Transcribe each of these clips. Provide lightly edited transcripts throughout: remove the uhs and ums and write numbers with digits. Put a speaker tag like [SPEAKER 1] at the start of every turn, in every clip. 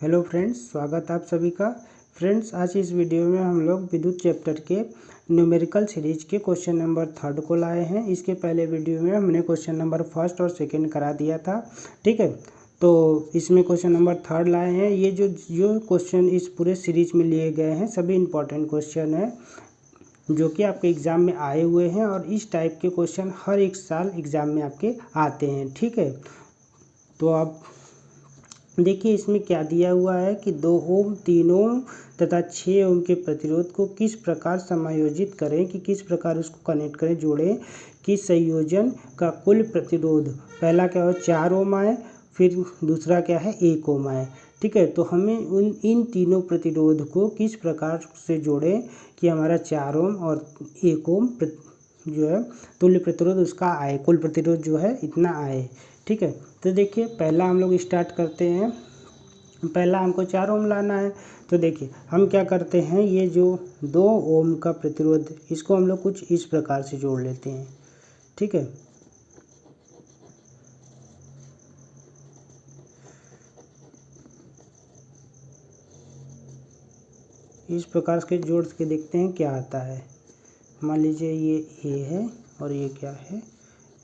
[SPEAKER 1] Hello friends, स्वागत है आप सभी का। फ्रेंड्स, आज इस वीडियो में हम लोग विद्युत चैप्टर के न्यूमेरिकल सीरीज के क्वेश्चन नंबर 3 को लाए हैं। इसके पहले वीडियो में हमने क्वेश्चन नंबर 1 और 2 करा दिया था, ठीक है। तो इसमें क्वेश्चन नंबर 3 लाए हैं। ये जो क्वेश्चन इस पूरे सीरीज में लिए गए हैं सभी इंपॉर्टेंट क्वेश्चन हैं जो कि आपके एग्ज़ाम में आए हुए हैं, और इस टाइप के क्वेश्चन हर एक साल एग्ज़ाम में आपके आते हैं, ठीक है। तो आप देखिए इसमें क्या दिया हुआ है कि 2 ओम, 3 ओम तथा 6 ओम के प्रतिरोध को किस प्रकार समायोजित करें, कि किस प्रकार उसको कनेक्ट करें, जोड़ें कि संयोजन का कुल प्रतिरोध पहला क्या हो 4 ओम आए, फिर दूसरा क्या है 1 ओम आए, ठीक है। तो हमें इन तीनों प्रतिरोध को किस प्रकार से जोड़ें कि हमारा 4 ओम और 1 ओम जो है तुल्य प्रतिरोध उसका आए, कुल प्रतिरोध जो है इतना आए, ठीक है। तो देखिए पहला हम लोग स्टार्ट करते हैं। पहला हमको 4 ओम लाना है, तो देखिए हम क्या करते हैं, ये जो 2 ओम का प्रतिरोध इसको हम लोग कुछ इस प्रकार से जोड़ लेते हैं, ठीक है। इस प्रकार के जोड़ के देखते हैं क्या आता है। मान लीजिए ये ए है और ये क्या है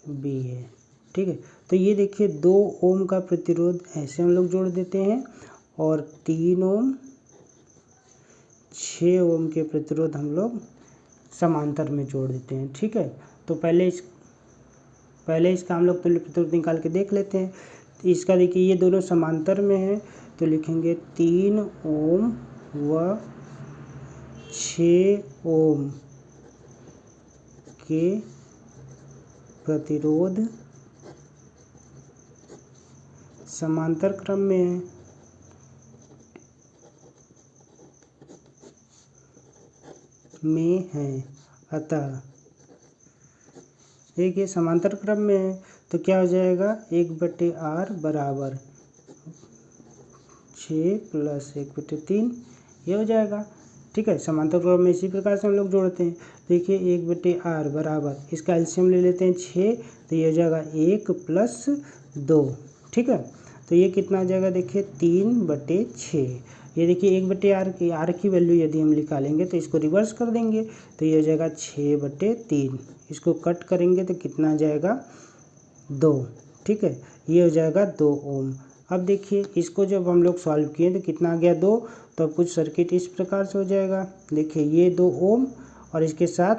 [SPEAKER 1] बी है, ठीक है। तो ये देखिए 2 ओम का प्रतिरोध ऐसे हम लोग जोड़ देते हैं, और 3 ओम 6 ओम के प्रतिरोध हम लोग समांतर में जोड़ देते हैं, ठीक है। तो पहले इसका हम लोग तुल्य प्रतिरोध निकाल के देख लेते हैं। तो इसका देखिए ये दोनों समांतर में हैं, तो लिखेंगे 3 ओम व 6 ओम के प्रतिरोध समांतर क्रम में है। अतः देखिए समांतर क्रम में है तो क्या हो जाएगा 1/r बराबर 6 + 1/3 ये हो जाएगा, ठीक है। समांतर क्रम में इसी प्रकार से हम लोग जोड़ते हैं। देखिए 1/r बराबर, इसका एलसीएम ले लेते हैं 6, तो ये हो जाएगा 1 + 2, ठीक है। तो ये कितना हो जाएगा, देखिए 3/6। ये देखिए 1/r की वैल्यू यदि हम निकालेंगे तो इसको रिवर्स कर देंगे, तो ये हो जाएगा 6/3। इसको कट करेंगे तो कितना आ जाएगा 2, ठीक है। ये हो जाएगा 2 ओम। अब देखिए इसको जब हम लोग सॉल्व किए तो कितना आ गया 2। तो अब कुछ सर्किट इस प्रकार से हो जाएगा। देखिए ये 2 ओम और इसके साथ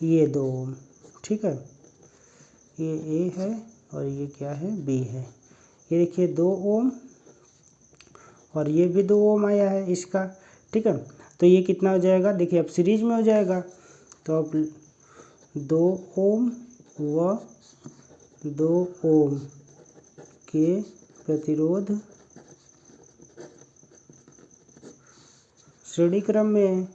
[SPEAKER 1] ये 2 ओम, ठीक है। ये ए है और ये क्या है बी है। ये देखिए 2 ओम और ये भी 2 ओम आया है इसका, ठीक है। तो ये कितना हो जाएगा, देखिए अब सीरीज में हो जाएगा। तो अब 2 ओम व 2 ओम के प्रतिरोध श्रेणी क्रम में है।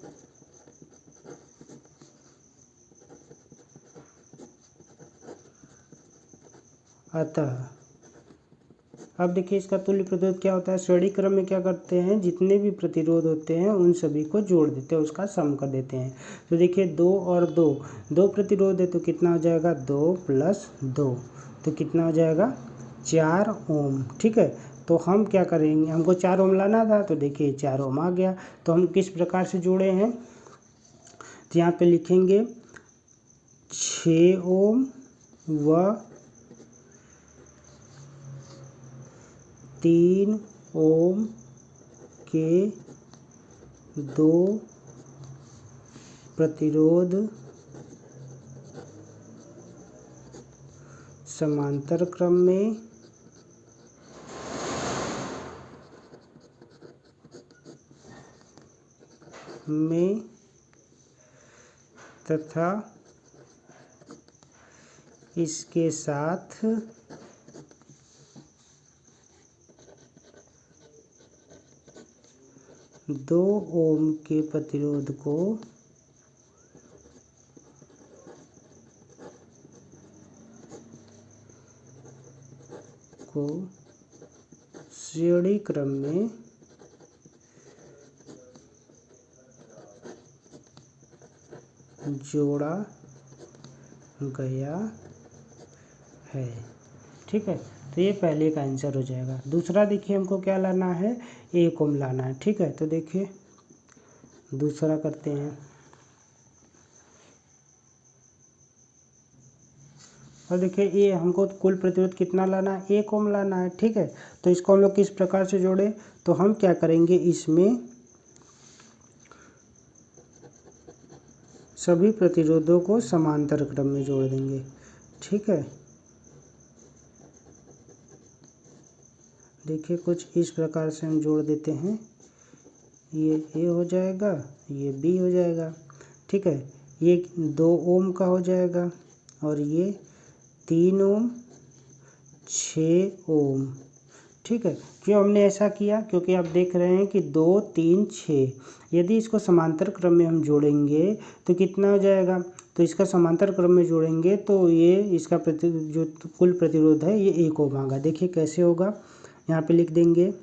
[SPEAKER 1] अतः अब देखिए इसका तुल्य प्रतिरोध क्या होता है, श्रेणी क्रम में क्या करते हैं, जितने भी प्रतिरोध होते हैं उन सभी को जोड़ देते हैं, उसका सम कर देते हैं। तो देखिए 2 और 2 प्रतिरोध है, तो कितना हो जाएगा 2 + 2, तो कितना हो जाएगा 4 ओम, ठीक है। तो हम क्या करेंगे, हमको 4 ओम लाना था, तो देखिए 4 ओम आ गया। तो हम किस प्रकार से जोड़े हैं, तो यहाँ पे लिखेंगे 6 ओम व 3 ओम के 2 प्रतिरोध समांतर क्रम में तथा इसके साथ 2 ओम के प्रतिरोध को श्रेणी क्रम में जोड़ा गया है, ठीक है। तो ये पहले का आंसर हो जाएगा। दूसरा देखिए हमको क्या लाना है, 1 ओम लाना है। ठीक है, तो देखिए दूसरा करते हैं। और देखिए ये हमको कुल प्रतिरोध कितना लाना है, 1 ओम लाना है। ठीक है, तो इसको हम लोग किस प्रकार से जोड़े, तो हम क्या करेंगे, इसमें सभी प्रतिरोधों को समांतर क्रम में जोड़ देंगे। ठीक है, देखिए कुछ इस प्रकार से हम जोड़ देते हैं। ये ए हो जाएगा, ये बी हो जाएगा। ठीक है, ये 2 ओम का हो जाएगा और ये 3 ओम, 6 ओम। ठीक है, क्यों हमने ऐसा किया, क्योंकि आप देख रहे हैं कि 2, 3, 6, यदि इसको समांतर क्रम में हम जोड़ेंगे तो कितना हो जाएगा, तो इसका समांतर क्रम में जोड़ेंगे तो ये इसका जो कुल प्रतिरोध है ये 1 ओम आएगा। देखिए कैसे होगा, यहाँ पे लिख देंगे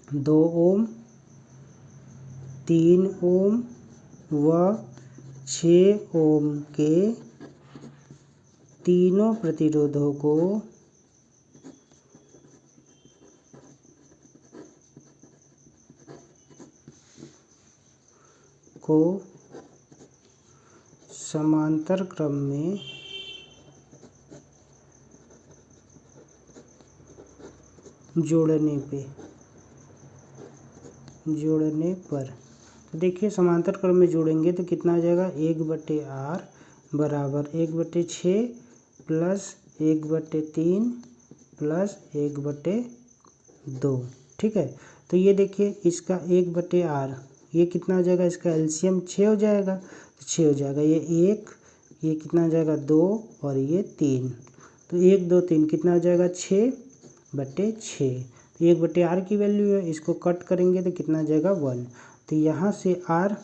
[SPEAKER 1] 2 ओम, 3 ओम व 6 ओम के तीनों प्रतिरोधों को समांतर क्रम में जोड़ने पर तो देखिए समांतर क्रम में जोड़ेंगे तो कितना हो जाएगा, 1/r बराबर 1/6 प्लस 1/3 प्लस 1/2। ठीक है, तो ये देखिए इसका 1/r ये कितना हो जाएगा, इसका एलसीएम 6 हो जाएगा, तो 6 हो जाएगा। ये 1, ये कितना हो जाएगा 2 और ये 3, तो 1, 2, 3 कितना हो जाएगा 6/6। तो 1/r की वैल्यू है, इसको कट करेंगे तो कितना हो जाएगा 1। तो यहाँ से r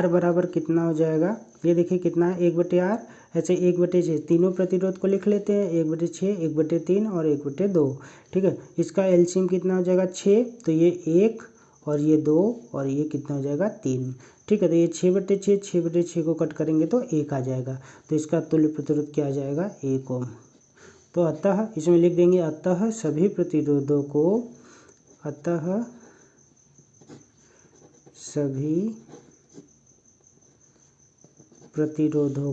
[SPEAKER 1] बराबर कितना हो जाएगा, ये देखिए कितना है 1/r, ऐसे 1/6 तीनों प्रतिरोध को लिख लेते हैं, 1/6, 1/3 और 1/2। ठीक है, इसका एलसीएम कितना हो जाएगा 6, तो ये 1 और ये 2 और ये कितना हो जाएगा 3। ठीक है, तो ये 6/6, 6/6 को कट करेंगे तो 1 आ जाएगा, तो इसका तुल्य प्रतिरोध क्या आ जाएगा, 1 ओम। तो अतः इसमें लिख देंगे अतः सभी प्रतिरोधों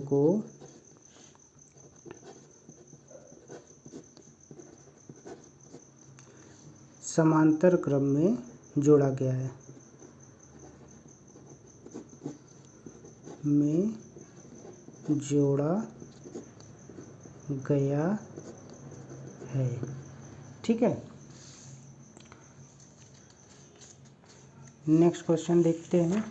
[SPEAKER 1] को समांतर क्रम में जोड़ा गया है, ठीक है। नेक्स्ट क्वेश्चन देखते हैं।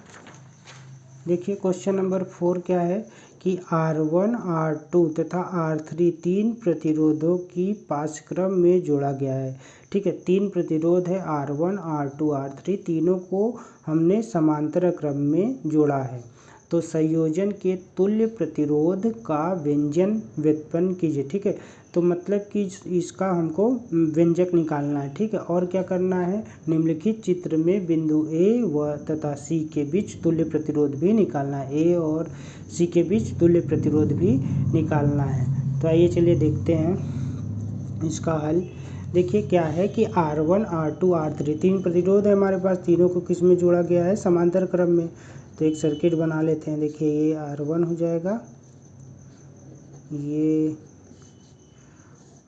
[SPEAKER 1] देखिए क्वेश्चन नंबर 4 क्या है कि R1, R2 तथा R3 तीन प्रतिरोधों की पाशक्रम में जोड़ा गया है। ठीक है, 3 प्रतिरोध है R1, R2, R3, तीनों को हमने समांतर क्रम में जोड़ा है। तो संयोजन के तुल्य प्रतिरोध का व्यंजन व्युत्पन्न कीजिए। ठीक है, तो मतलब कि इसका हमको व्यंजक निकालना है। ठीक है, और क्या करना है, निम्नलिखित चित्र में बिंदु ए व तथा सी के बीच तुल्य प्रतिरोध भी निकालना है। ए और सी के बीच तुल्य प्रतिरोध भी निकालना है। तो आइए चलिए देखते हैं इसका हल। देखिए क्या है कि R1, R2, R3 तीन प्रतिरोध है हमारे पास, तीनों को किस में जोड़ा गया है, समांतर क्रम में। तो एक सर्किट बना लेते हैं। देखिए ये R1 हो जाएगा, ये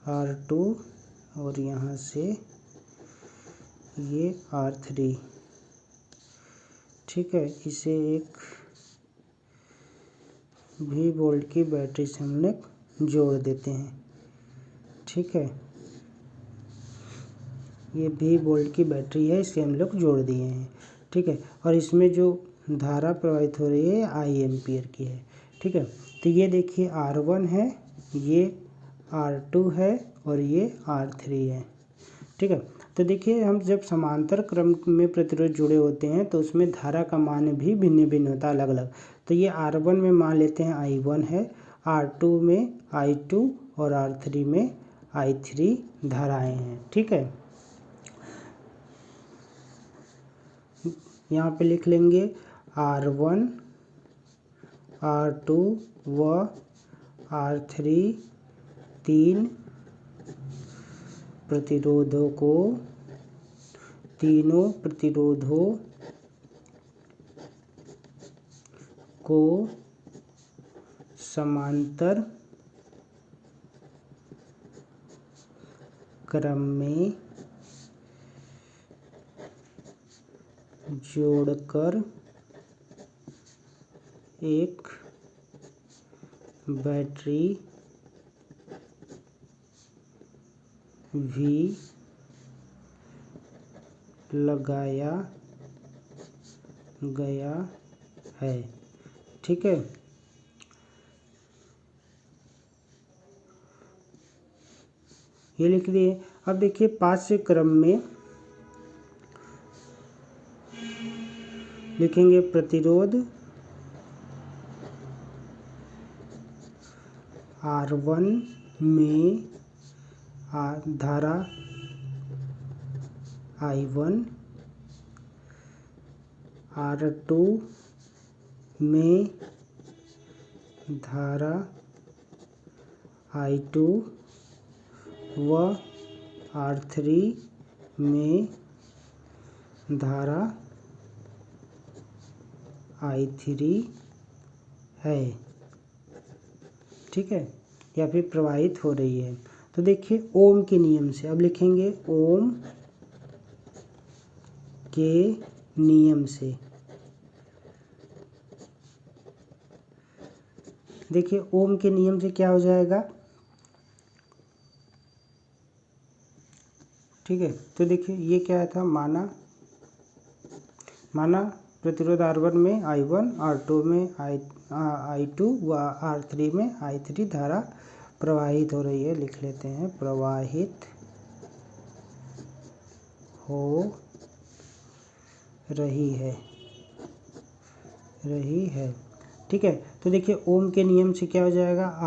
[SPEAKER 1] R2 और यहाँ से ये R3। ठीक है, इसे एक V वोल्ट की बैटरी से हम लोग जोड़ देते हैं। ठीक है, ये V वोल्ट की बैटरी है, इसे हम लोग जोड़ दिए हैं। ठीक है, और इसमें जो धारा प्रवाहित हो रही है I एम्पियर की है। ठीक है, तो ये देखिए R1 है, ये R2 है और ये R3 है। ठीक है, तो देखिए हम जब समांतर क्रम में प्रतिरोध जुड़े होते हैं तो उसमें धारा का मान भी भिन्न भिन्न होता है, अलग अलग। तो ये R1 में मान लेते हैं I1 है, R2 में I2 और R3 में I3 धाराएं हैं। ठीक है, यहाँ पे लिख लेंगे R1, R2 व R3 तीन प्रतिरोधों को, तीनों प्रतिरोधों को समांतर क्रम में जोड़कर एक बैटरी भी लगाया गया है। ठीक है, ये लिख दिए। अब देखिए 5 से क्रम में लिखेंगे प्रतिरोध R1 में धारा I1, R2 में धारा I2 व R3 में धारा I3 है। ठीक है, या फिर प्रवाहित हो रही है। तो देखिए ओम के नियम से अब लिखेंगे ओम के नियम से। देखिए ओम के नियम से क्या हो जाएगा। ठीक है, तो देखिए ये क्या था, माना प्रतिरोध R1 में I1, R2 में I2 व R3 में I3 धारा प्रवाहित हो रही है। लिख लेते हैं प्रवाहित हो रही है। ठीक है, तो देखिए ओम के नियम से क्या हो जाएगा,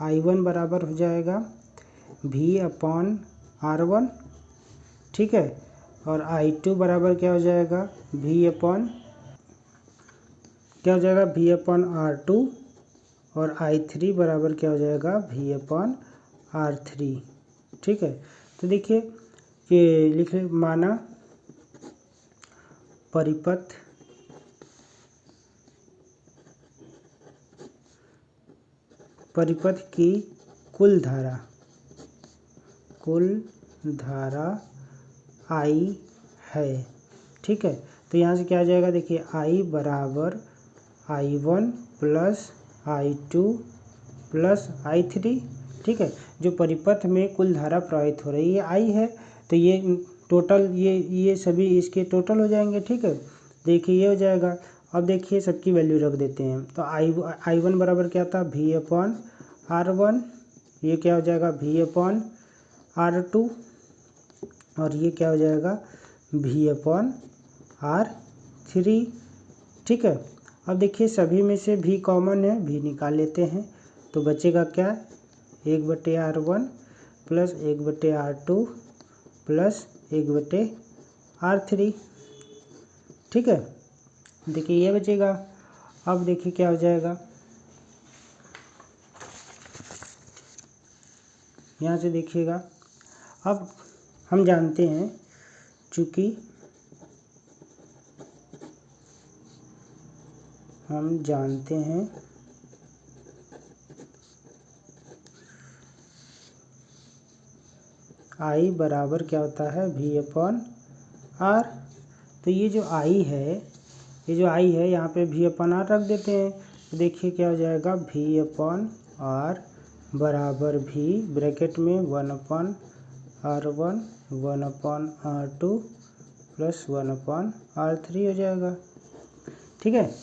[SPEAKER 1] I1 बराबर हो जाएगा V/R1। ठीक है, और I2 बराबर क्या हो जाएगा V/R2 और I3 बराबर क्या हो जाएगा V/R3। ठीक है, तो देखिए ये लिखे माना परिपथ की कुल धारा I है। ठीक है, तो यहाँ से क्या आ जाएगा, देखिए I बराबर I1 plus I2 plus I3। ठीक है, जो परिपथ में कुल धारा प्रवाहित हो रही है I है, तो ये टोटल ये सभी इसके टोटल हो जाएंगे। ठीक है, देखिए ये हो जाएगा। अब देखिए सबकी वैल्यू रख देते हैं। तो I1 बराबर क्या था V/R1, ये क्या हो जाएगा V/R2 और ये क्या हो जाएगा V/R3। ठीक है, अब देखिए सभी में से V कॉमन है, V निकाल लेते हैं। तो बचेगा क्या 1/R1 plus 1/R2 plus 1/R3। ठीक है, देखिए ये बचेगा। अब देखिए क्या हो जाएगा, यहाँ से देखिएगा। अब हम जानते हैं चूँकि हम जानते हैं I बराबर क्या होता है V/R। तो ये जो I है यहाँ पे V/R रख देते हैं। तो देखिए क्या हो जाएगा V/R बराबर V ब्रैकेट में 1/R1 1/R2 प्लस 1/R3 हो जाएगा। ठीक है,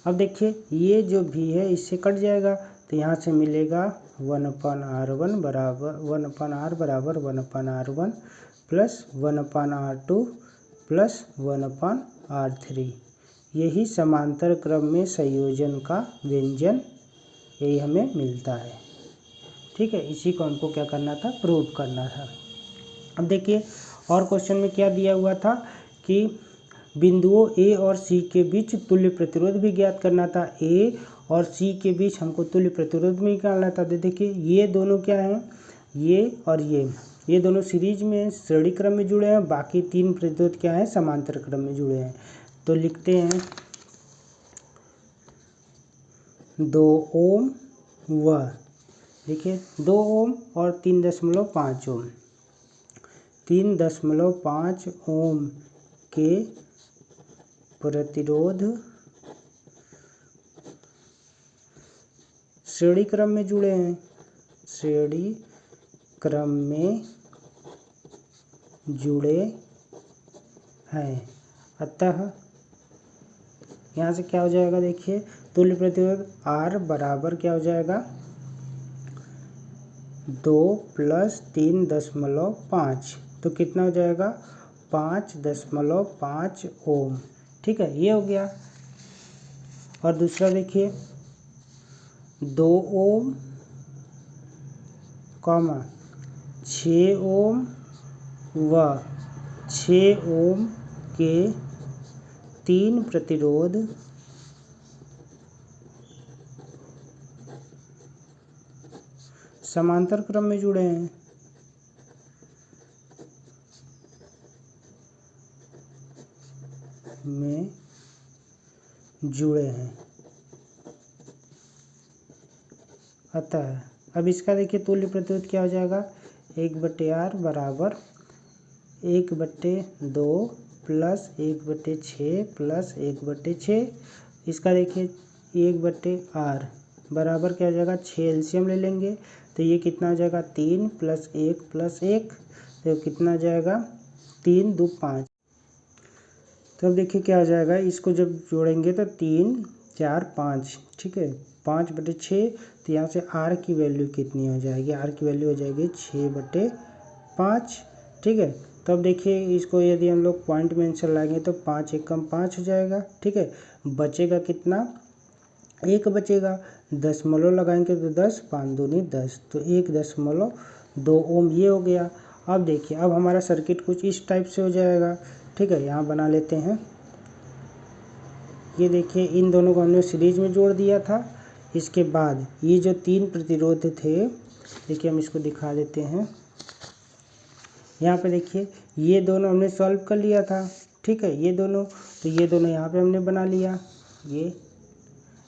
[SPEAKER 1] अब देखिए ये जो V है इससे कट जाएगा, तो यहाँ से मिलेगा 1/R1 बराबर 1/R बराबर 1/R1 plus 1/R2 plus 1/R3। यही समांतर क्रम में संयोजन का व्यंजन, यही हमें मिलता है। ठीक है, इसी को हमको क्या करना था, प्रूव करना था। अब देखिए और क्वेश्चन में क्या दिया हुआ था कि बिंदुओं A और C के बीच तुल्य प्रतिरोध भी ज्ञात करना था। A और C के बीच हमको तुल्य प्रतिरोध भी निकालना था। देखिए ये दोनों क्या हैं, ये और ये, ये दोनों सीरीज में श्रेणी क्रम में जुड़े हैं, बाकी 3 प्रतिरोध क्या है, समांतर क्रम में जुड़े हैं। तो लिखते हैं 2 ओम व, देखिए 2 ओम और 3.5 ओम, 3.5 ओम के प्रतिरोध श्रेणी क्रम में जुड़े हैं, श्रेणी क्रम में जुड़े हैं। अतः यहाँ से क्या हो जाएगा, देखिए तुल्य प्रतिरोध R बराबर क्या हो जाएगा, 2 + 3.5, तो कितना हो जाएगा 5.5 ओम। ठीक है, ये हो गया। और दूसरा देखिए 2 ओम, 6 ओम व 6 ओम के 3 प्रतिरोध समांतर क्रम में जुड़े हैं। अतः अब इसका देखिए तुल्य प्रतिरोध क्या हो जाएगा, 1/R बराबर 1/2 + 1/6 + 1/6। इसका देखिए 1/R बराबर क्या हो जाएगा, 6 एलसीएम ले लेंगे तो ये कितना हो जाएगा, 3 + 1 + 1, तो कितना हो जाएगा 3 × 2 = 5। तो अब देखिए क्या हो जाएगा, इसको जब जोड़ेंगे तो 3 4 5, ठीक है, 5/6। तो यहाँ से R की वैल्यू कितनी हो जाएगी, R की वैल्यू हो जाएगी 6/5। ठीक है, तो अब देखिए इसको यदि हम लोग पॉइंट में आंसर लाएंगे तो 5 × 5 हो जाएगा। ठीक है, बचेगा कितना, 1 बचेगा, दशमलव लगाएंगे तो 10, 5 दूनी 10, तो 1.2 ओम ये हो गया। अब देखिए अब हमारा सर्किट कुछ इस टाइप से हो जाएगा। ठीक है, यहाँ बना लेते हैं। ये देखिए इन दोनों को हमने सीरीज में जोड़ दिया था। इसके बाद ये जो 3 प्रतिरोध थे, देखिए हम इसको दिखा देते हैं। यहाँ पे देखिए ये दोनों हमने सॉल्व कर लिया था। ठीक है, ये दोनों, तो ये दोनों यहाँ पे हमने बना लिया। ये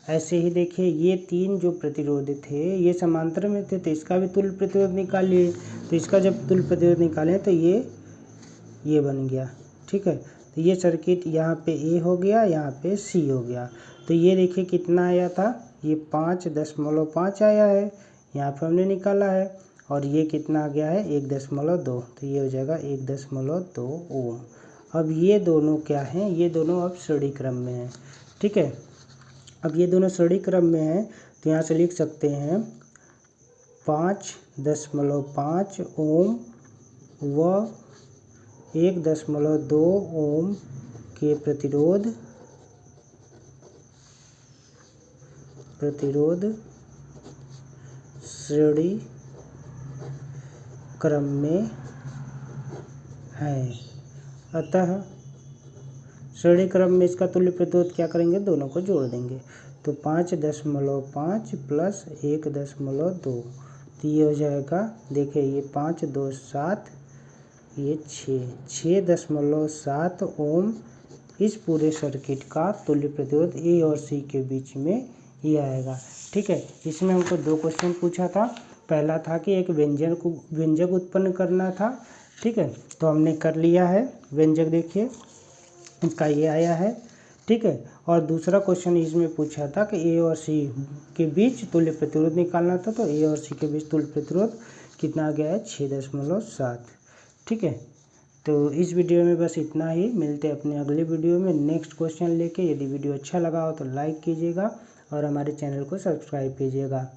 [SPEAKER 1] ऐसे ही देखिए ये 3 जो प्रतिरोध थे ये समांतर में थे, तो इसका भी तुल्य प्रतिरोध निकालिए। तो इसका जब तुल्य प्रतिरोध निकालें तो ये बन गया। ठीक है, तो ये सर्किट यहाँ पे A हो गया, यहाँ पे C हो गया। तो ये देखिए कितना आया था, ये 5.5 आया है, यहाँ पे हमने निकाला है। और ये कितना आ गया है, 1.2, तो ये हो जाएगा 1.2 ओम। अब ये दोनों क्या हैं, ये दोनों अब श्रेणी क्रम में हैं। ठीक है, अब ये दोनों श्रेणी क्रम में हैं, तो यहाँ से लिख सकते हैं 5.5 ओम व 1.2 ओम के प्रतिरोध श्रेणी क्रम में है। अतः श्रेणी क्रम में इसका तुल्य प्रतिरोध क्या करेंगे, दोनों को जोड़ देंगे। तो 5.5 + 1.2, तो ये हो जाएगा, देखिए ये 5 2 7, ये 6.7 ओम। इस पूरे सर्किट का तुल्य प्रतिरोध A और C के बीच में ये आएगा। ठीक है, इसमें हमको 2 क्वेश्चन पूछा था। पहला था कि एक व्यंजक उत्पन्न करना था। ठीक है, तो हमने कर लिया है व्यंजक, देखिए इसका ये आया है। ठीक है, और दूसरा क्वेश्चन इसमें पूछा था कि A और C के बीच तुल्य प्रतिरोध निकालना था, तो A और C के बीच तुल्य प्रतिरोध कितना आ गया है, 6.7। ठीक है, तो इस वीडियो में बस इतना ही। मिलते हैं अपने अगले वीडियो में नेक्स्ट क्वेश्चन लेके। यदि वीडियो अच्छा लगा हो तो लाइक कीजिएगा और हमारे चैनल को सब्सक्राइब कीजिएगा।